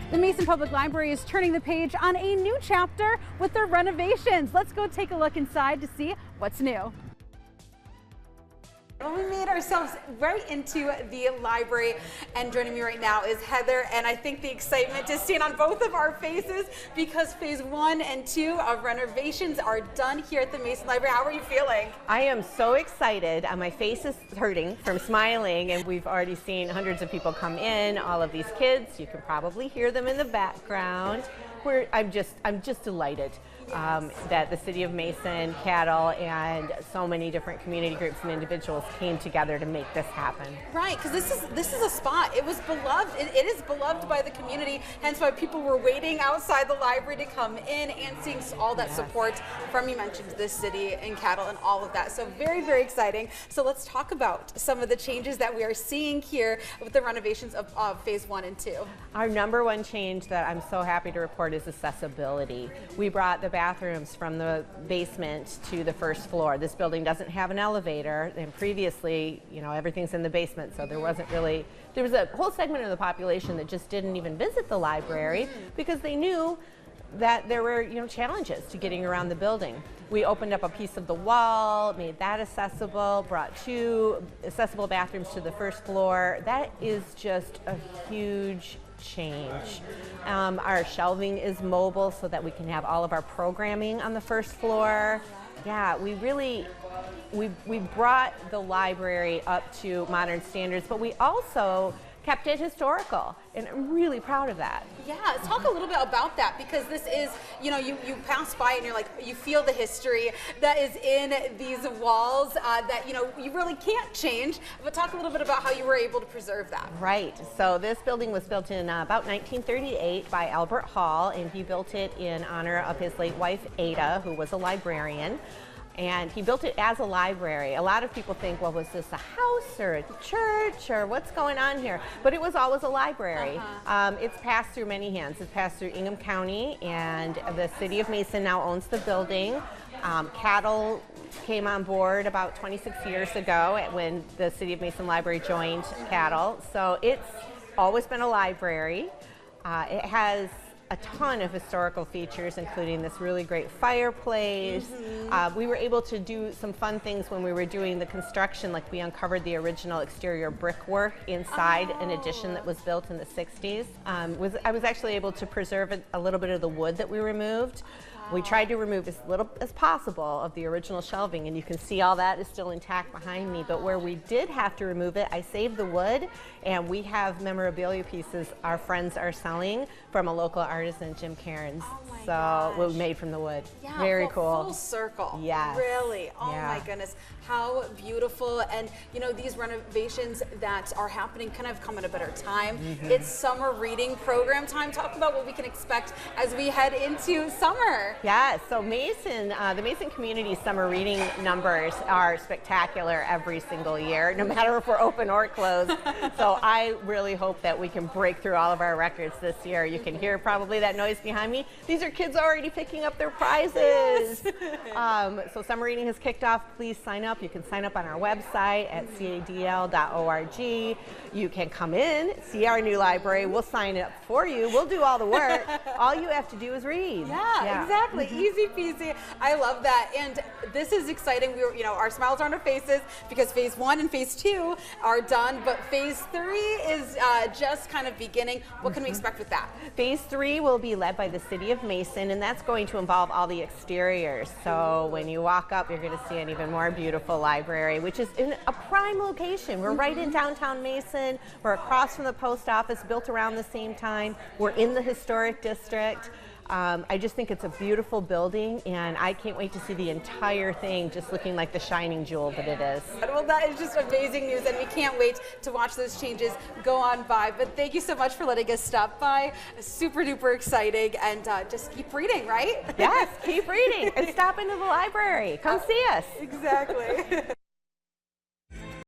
The Mason Public Library is turning the page on a new chapter with their renovations. Let's go take a look inside to see what's new. Well, we made ourselves right into the library, and joining me right now is Heather, and I think the excitement is seen on both of our faces because phase 1 and 2 of renovations are done here at the Mason Library. How are you feeling? I am so excited. My face is hurting from smiling, and we've already seen hundreds of people come in, all of these kids. You can probably hear them in the background. I'm just delighted that the City of Mason, CADL, and so many different community groups and individuals came together to make this happen. Right, because this is a spot. It was beloved. It is beloved by the community. Hence why people were waiting outside the library to come in and seeing all that support from, you mentioned, this city and CADL and all of that. So very, very exciting. So let's talk about some of the changes that we are seeing here with the renovations of phase 1 and 2. Our number one change that I'm so happy to report is accessibility. We brought the bathrooms from the basement to the first floor. This building doesn't have an elevator, and previously, you know, everything's in the basement, so there was a whole segment of the population that just didn't even visit the library because they knew that there were, challenges to getting around the building. We opened up a piece of the wall, made that accessible, brought 2 accessible bathrooms to the first floor. That is just a huge change. Our shelving is mobile so that we can have all of our programming on the first floor. Yeah, we brought the library up to modern standards, but we also kept it historical, and I'm really proud of that. Yeah, let's talk a little bit about that, because this is, you pass by and you're like, you feel the history that is in these walls that, you really can't change, but talk a little bit about how you were able to preserve that. Right, so this building was built in about 1938 by Albert Hall, and he built it in honor of his late wife, Ada, who was a librarian. And he built it as a library. A lot of people think, well, was this a house or a church or what's going on here? But it was always a library. It's passed through many hands. It's passed through Ingham County, and the City of Mason now owns the building. CADL came on board about 26 years ago when the City of Mason Library joined CADL. So it's always been a library. It has a ton of historical features, including this really great fireplace. We were able to do some fun things when we were doing the construction, like we uncovered the original exterior brickwork inside an addition that was built in the 60s. I was actually able to preserve a little bit of the wood that we removed. We tried to remove as little as possible of the original shelving, and you can see all that is still intact behind me, but where we did have to remove it, I saved the wood, and we have memorabilia pieces our friends are selling from a local artisan, Jim Cairns. So we made from the wood. Yeah, very cool. Full circle. Yes. Really. Oh my goodness. How beautiful. And these renovations that are happening kind of come at a better time. It's summer reading program time. Talk about what we can expect as we head into summer. Yes, so Mason, the Mason community summer reading numbers are spectacular every single year, no matter if we're open or closed. So I really hope that we can break through all of our records this year. You can hear probably that noise behind me. These are kids already picking up their prizes. Yes. So summer reading has kicked off. Please sign up. You can sign up on our website at CADL.org. You can come in, see our new library. We'll sign up for you. We'll do all the work. All you have to do is read. Yeah. Exactly. Easy peasy. I love that. And this is exciting. Our smiles are on our faces because phase 1 and phase 2 are done, but phase 3 is just kind of beginning. What can we expect with that? Phase 3 will be led by the City of Mason, and that's going to involve all the exteriors. So when you walk up, you're going to see an even more beautiful library, which is in a prime location. We're right in downtown Mason. We're across from the post office, built around the same time. We're in the historic district. I just think it's a beautiful building, and I can't wait to see the entire thing just looking like the shining jewel that it is. Well, that is just amazing news, and we can't wait to watch those changes go on by. But thank you so much for letting us stop by. Super duper exciting, and just keep reading, right? Yes, keep reading and stop into the library. Come see us. Exactly.